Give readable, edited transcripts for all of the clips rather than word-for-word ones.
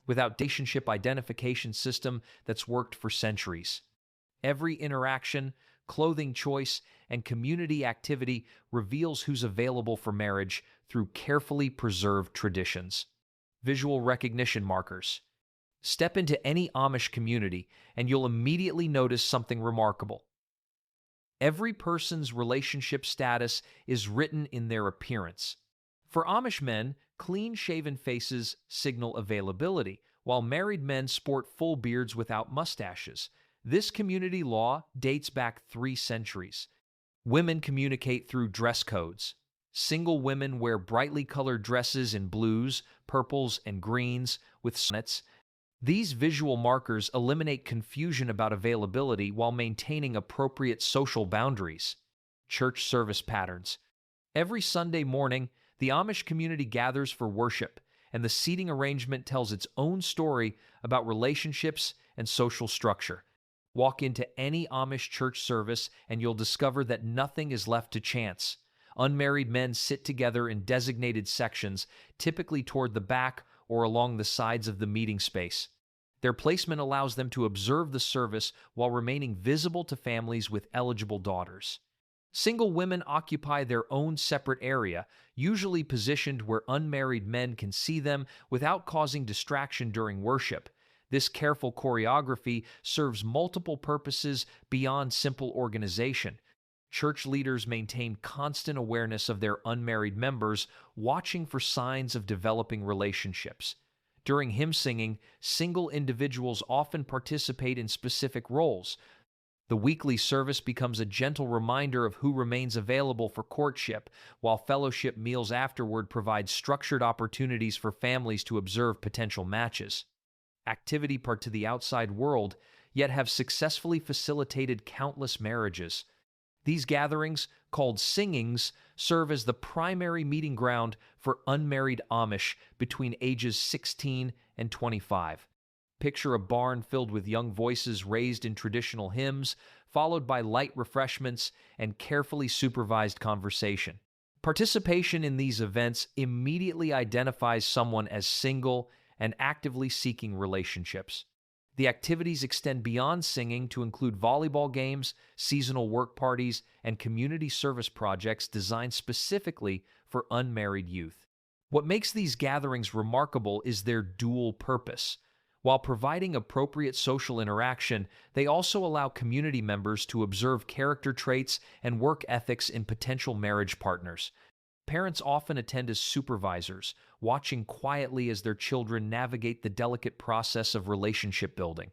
without relationship identification system that's worked for centuries. Every interaction, clothing choice, and community activity reveals who's available for marriage through carefully preserved traditions. Visual recognition markers. Step into any Amish community and you'll immediately notice something remarkable. Every person's relationship status is written in their appearance. For Amish men, clean-shaven faces signal availability, while married men sport full beards without mustaches. This community law dates back 3 centuries. Women communicate through dress codes. Single women wear brightly colored dresses in blues, purples, and greens with bonnets. These visual markers eliminate confusion about availability while maintaining appropriate social boundaries. Church service patterns. Every Sunday morning, the Amish community gathers for worship, and the seating arrangement tells its own story about relationships and social structure. Walk into any Amish church service and you'll discover that nothing is left to chance. Unmarried men sit together in designated sections, typically toward the back or along the sides of the meeting space. Their placement allows them to observe the service while remaining visible to families with eligible daughters. Single women occupy their own separate area, usually positioned where unmarried men can see them without causing distraction during worship. This careful choreography serves multiple purposes beyond simple organization. Church leaders maintain constant awareness of their unmarried members, watching for signs of developing relationships. During hymn singing, single individuals often participate in specific roles. The weekly service becomes a gentle reminder of who remains available for courtship, while fellowship meals afterward provide structured opportunities for families to observe potential matches. Activity part to the outside world, yet have successfully facilitated countless marriages. These gatherings, called singings, serve as the primary meeting ground for unmarried Amish between ages 16 and 25. Picture a barn filled with young voices raised in traditional hymns, followed by light refreshments and carefully supervised conversation. Participation in these events immediately identifies someone as single and actively seeking relationships. The activities extend beyond singing to include volleyball games, seasonal work parties, and community service projects designed specifically for unmarried youth. What makes these gatherings remarkable is their dual purpose. While providing appropriate social interaction, they also allow community members to observe character traits and work ethics in potential marriage partners. Parents often attend as supervisors, watching quietly as their children navigate the delicate process of relationship building.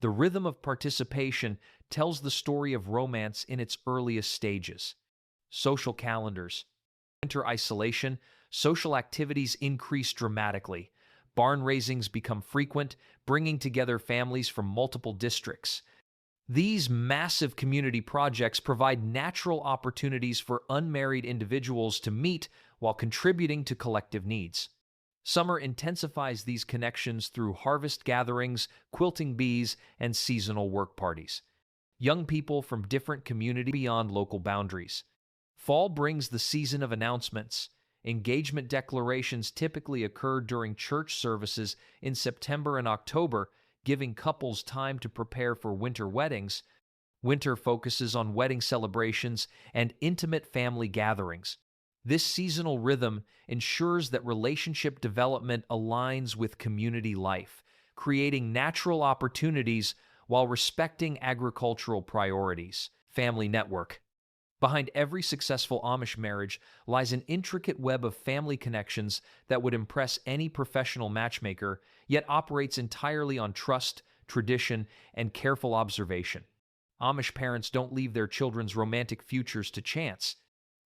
The rhythm of participation tells the story of romance in its earliest stages. Social calendars. Winter isolation, social activities increase dramatically. Barn raisings become frequent, bringing together families from multiple districts. These massive community projects provide natural opportunities for unmarried individuals to meet while contributing to collective needs. Summer intensifies these connections through harvest gatherings, quilting bees, and seasonal work parties. Young people from different communities beyond local boundaries. Fall brings the season of announcements. Engagement declarations typically occur during church services in September and October, giving couples time to prepare for winter weddings. Winter focuses on wedding celebrations and intimate family gatherings. This seasonal rhythm ensures that relationship development aligns with community life, creating natural opportunities while respecting agricultural priorities. Family network. Behind every successful Amish marriage lies an intricate web of family connections that would impress any professional matchmaker, yet operates entirely on trust, tradition, and careful observation. Amish parents don't leave their children's romantic futures to chance.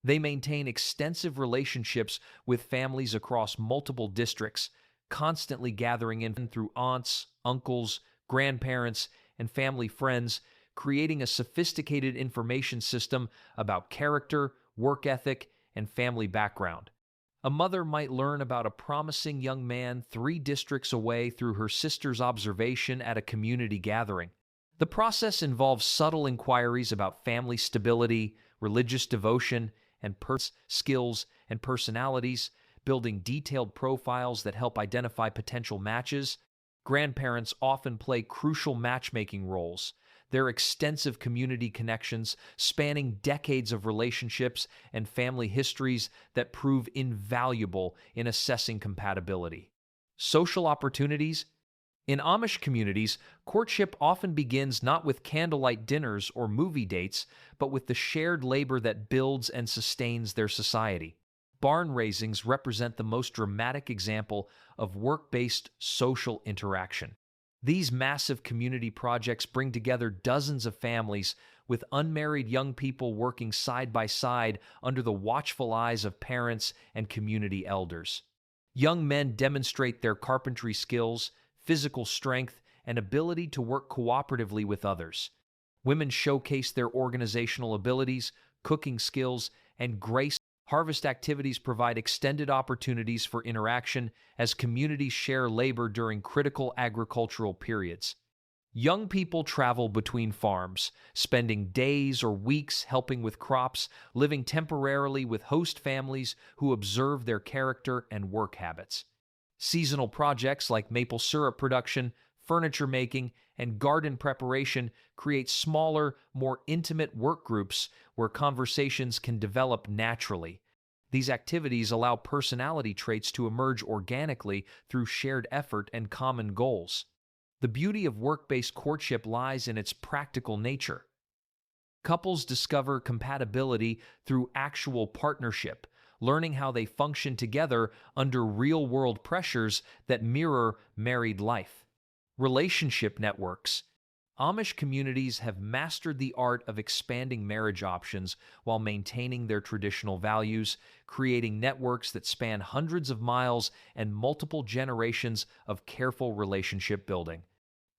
They maintain extensive relationships with families across multiple districts, constantly gathering in through aunts, uncles, grandparents, and family friends, creating a sophisticated information system about character, work ethic, and family background. A mother might learn about a promising young man 3 districts away through her sister's observation at a community gathering. The process involves subtle inquiries about family stability, religious devotion, and skills and personalities, building detailed profiles that help identify potential matches. Grandparents often play crucial matchmaking roles. Their extensive community connections, spanning decades of relationships and family histories that prove invaluable in assessing compatibility. Social opportunities. In Amish communities, courtship often begins not with candlelight dinners or movie dates, but with the shared labor that builds and sustains their society. Barn raisings represent the most dramatic example of work-based social interaction. These massive community projects bring together dozens of families, with unmarried young people working side by side under the watchful eyes of parents and community elders. Young men demonstrate their carpentry skills, physical strength, and ability to work cooperatively with others. Women showcase their organizational abilities, cooking skills, and grace. Harvest activities provide extended opportunities for interaction as communities share labor during critical agricultural periods. Young people travel between farms, spending days or weeks helping with crops, living temporarily with host families who observe their character and work habits. Seasonal projects like maple syrup production, furniture making, and garden preparation create smaller, more intimate work groups where conversations can develop naturally. These activities allow personality traits to emerge organically through shared effort and common goals. The beauty of work-based courtship lies in its practical nature. Couples discover compatibility through actual partnership, learning how they function together under real-world pressures that mirror married life. Relationship networks. Amish communities have mastered the art of expanding marriage options while maintaining their traditional values, creating networks that span hundreds of miles and multiple generations of careful relationship building.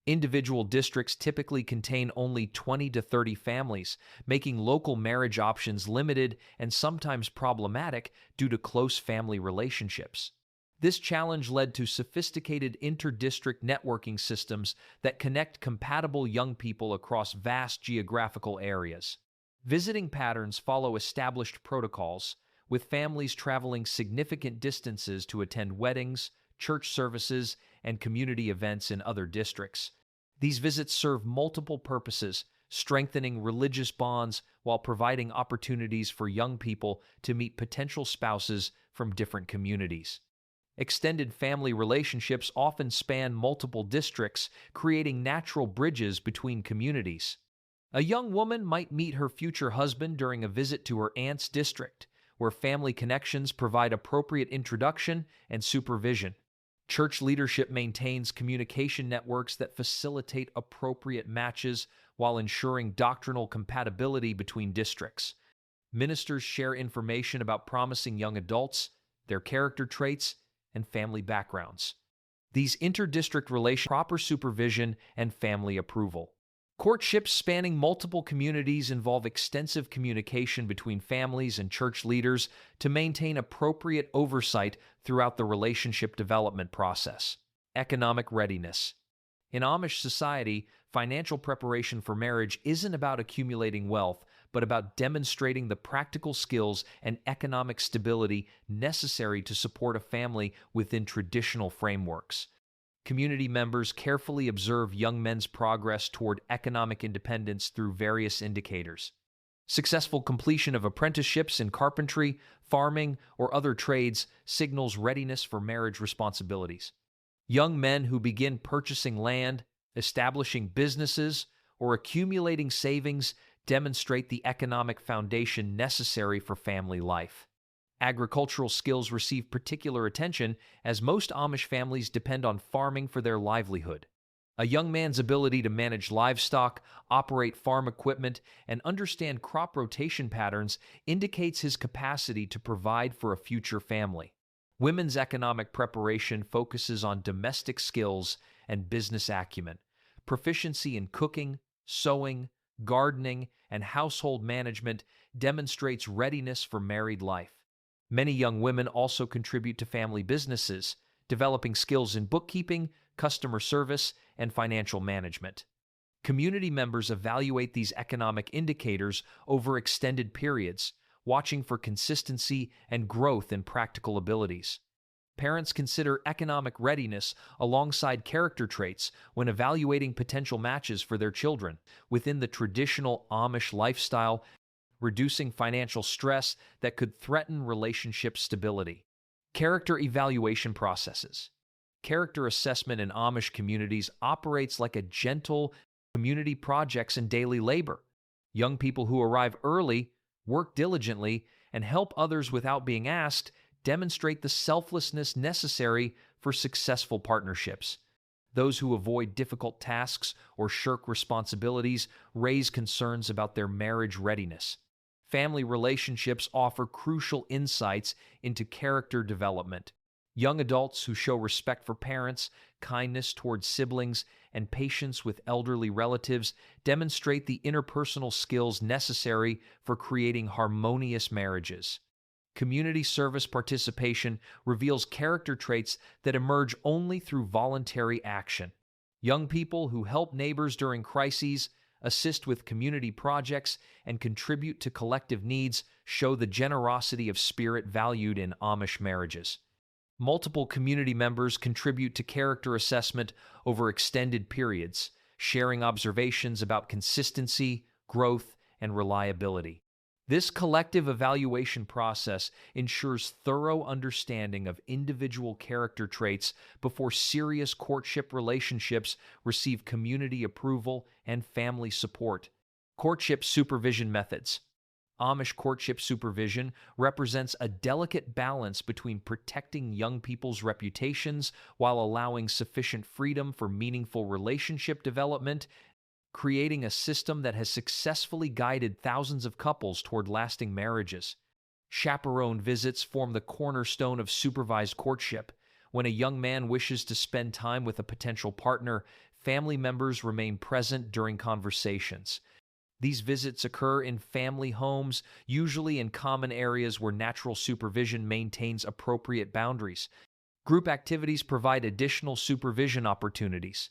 Individual districts typically contain only 20 to 30 families, making local marriage options limited and sometimes problematic due to close family relationships. This challenge led to sophisticated inter-district networking systems that connect compatible young people across vast geographical areas. Visiting patterns follow established protocols, with families traveling significant distances to attend weddings, church services, and community events in other districts. These visits serve multiple purposes, strengthening religious bonds while providing opportunities for young people to meet potential spouses from different communities. Extended family relationships often span multiple districts, creating natural bridges between communities. A young woman might meet her future husband during a visit to her aunt's district, where family connections provide appropriate introduction and supervision. Church leadership maintains communication networks that facilitate appropriate matches while ensuring doctrinal compatibility between districts. Ministers share information about promising young adults, their character traits, and family backgrounds. These inter-district relations proper supervision and family approval. Courtships spanning multiple communities involve extensive communication between families and church leaders to maintain appropriate oversight throughout the relationship development process. Economic readiness. In Amish society, financial preparation for marriage isn't about accumulating wealth, but about demonstrating the practical skills and economic stability necessary to support a family within traditional frameworks. Community members carefully observe young men's progress toward economic independence through various indicators. Successful completion of apprenticeships in carpentry, farming, or other trades signals readiness for marriage responsibilities. Young men who begin purchasing land, establishing businesses, or accumulating savings demonstrate the economic foundation necessary for family life. Agricultural skills receive particular attention as most Amish families depend on farming for their livelihood. A young man's ability to manage livestock, operate farm equipment, and understand crop rotation patterns indicates his capacity to provide for a future family. Women's economic preparation focuses on domestic skills and business acumen. Proficiency in cooking, sewing, gardening, and household management demonstrates readiness for married life. Many young women also contribute to family businesses, developing skills in bookkeeping, customer service, and financial management. Community members evaluate these economic indicators over extended periods, watching for consistency and growth in practical abilities. Parents consider economic readiness alongside character traits when evaluating potential matches for their children. Within the traditional Amish lifestyle, reducing financial stress that could threaten relationship stability. Character evaluation processes. Character assessment in Amish communities operates like a gentle community projects and daily labor. Young people who arrive early, work diligently, and help others without being asked demonstrate the selflessness necessary for successful partnerships. Those who avoid difficult tasks or shirk responsibilities raise concerns about their marriage readiness. Family relationships offer crucial insights into character development. Young adults who show respect for parents, kindness towards siblings, and patience with elderly relatives demonstrate the interpersonal skills necessary for creating harmonious marriages. Community service participation reveals character traits that emerge only through voluntary action. Young people who help neighbors during crises, assist with community projects, and contribute to collective needs show the generosity of spirit valued in Amish marriages. Multiple community members contribute to character assessment over extended periods, sharing observations about consistency, growth, and reliability. This collective evaluation process ensures thorough understanding of individual character traits before serious courtship relationships receive community approval and family support. Courtship supervision methods. Amish courtship supervision represents a delicate balance between protecting young people's reputations while allowing sufficient freedom for meaningful relationship development, creating a system that has successfully guided thousands of couples toward lasting marriages. Chaperone visits form the cornerstone of supervised courtship. When a young man wishes to spend time with a potential partner, family members remain present during conversations. These visits occur in family homes, usually in common areas where natural supervision maintains appropriate boundaries. Group activities provide additional supervision opportunities.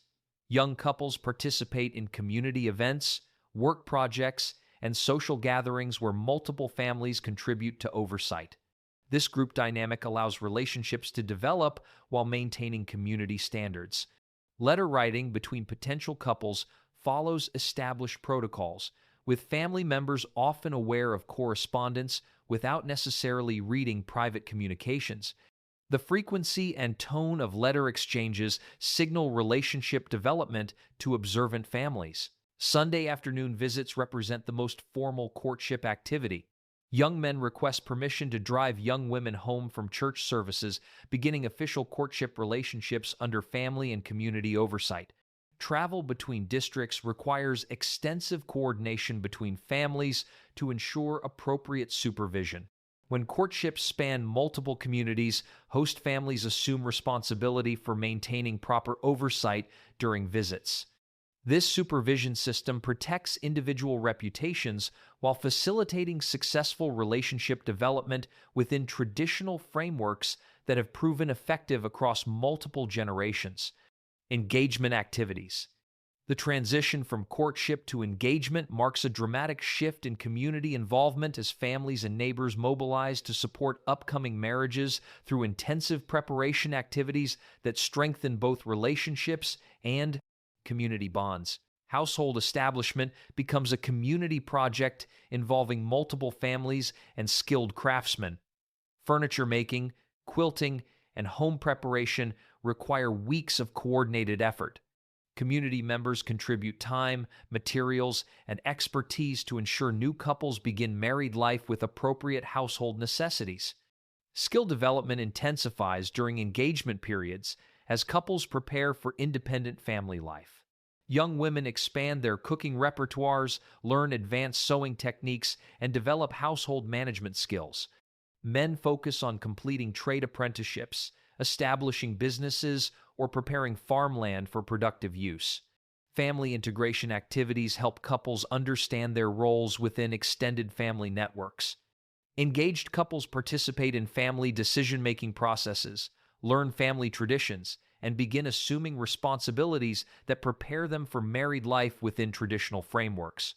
Young couples participate in community events, work projects, and social gatherings where multiple families contribute to oversight. This group dynamic allows relationships to develop while maintaining community standards. Letter writing between potential couples follows established protocols, with family members often aware of correspondence without necessarily reading private communications. The frequency and tone of letter exchanges signal relationship development to observant families. Sunday afternoon visits represent the most formal courtship activity. Young men request permission to drive young women home from church services, beginning official courtship relationships under family and community oversight. Travel between districts requires extensive coordination between families to ensure appropriate supervision. When courtships span multiple communities, host families assume responsibility for maintaining proper oversight during visits. This supervision system protects individual reputations while facilitating successful relationship development within traditional frameworks that have proven effective across multiple generations. Engagement activities. The transition from courtship to engagement marks a dramatic shift in community involvement as families and neighbors mobilize to support upcoming marriages through intensive preparation activities that strengthen both relationships and community bonds. Household establishment becomes a community project involving multiple families and skilled craftsmen. Furniture making, quilting, and home preparation require weeks of coordinated effort. Community members contribute time, materials, and expertise to ensure new couples begin married life with appropriate household necessities. Skill development intensifies during engagement periods as couples prepare for independent family life. Young women expand their cooking repertoires, learn advanced sewing techniques, and develop household management skills. Men focus on completing trade apprenticeships, establishing businesses, or preparing farmland for productive use. Family integration activities help couples understand their roles within extended family networks. Engaged couples participate in family decision-making processes, learn family traditions, and begin assuming responsibilities that prepare them for married life within traditional frameworks.